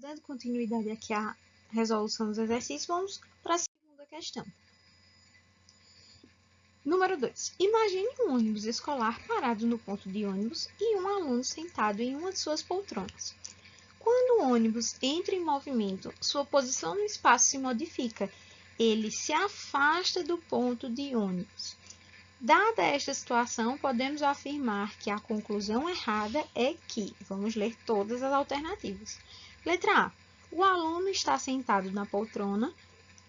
Dando continuidade aqui à resolução dos exercícios, vamos para a segunda questão. Número 2. Imagine um ônibus escolar parado no ponto de ônibus e um aluno sentado em uma de suas poltronas. Quando o ônibus entra em movimento, sua posição no espaço se modifica. Ele se afasta do ponto de ônibus. Dada esta situação, podemos afirmar que a conclusão errada é que, vamos ler todas as alternativas. Letra A. O aluno está sentado na poltrona,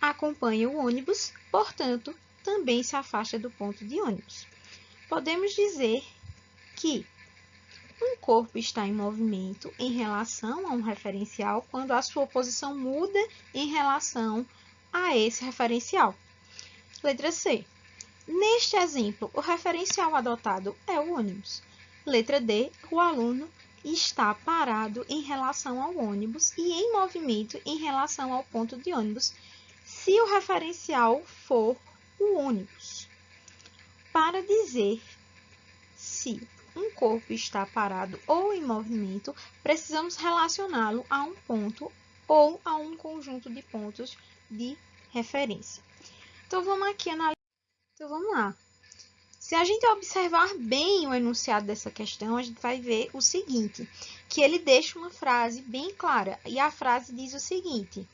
acompanha o ônibus, portanto, também se afasta do ponto de ônibus. Podemos dizer que um corpo está em movimento em relação a um referencial quando a sua posição muda em relação a esse referencial. Letra C. Neste exemplo, o referencial adotado é o ônibus. Letra D. O aluno está parado em relação ao ônibus e em movimento em relação ao ponto de ônibus, se o referencial for o ônibus. Para dizer se um corpo está parado ou em movimento, precisamos relacioná-lo a um ponto ou a um conjunto de pontos de referência. Então, vamos aqui analisar. Então, vamos lá. Se a gente observar bem o enunciado dessa questão, a gente vai ver o seguinte, que ele deixa uma frase bem clara, e a frase diz o seguinte: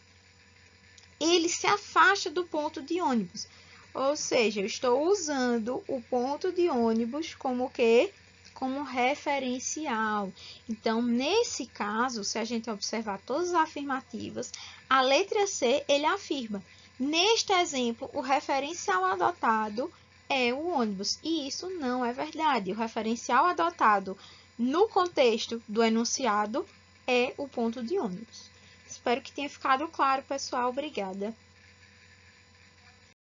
ele se afasta do ponto de ônibus. Ou seja, eu estou usando o ponto de ônibus como o quê? Como referencial. Então, nesse caso, se a gente observar todas as afirmativas, a letra C, ele afirma: neste exemplo, o referencial adotado é o ônibus. E isso não é verdade. O referencial adotado no contexto do enunciado é o ponto de ônibus. Espero que tenha ficado claro, pessoal. Obrigada.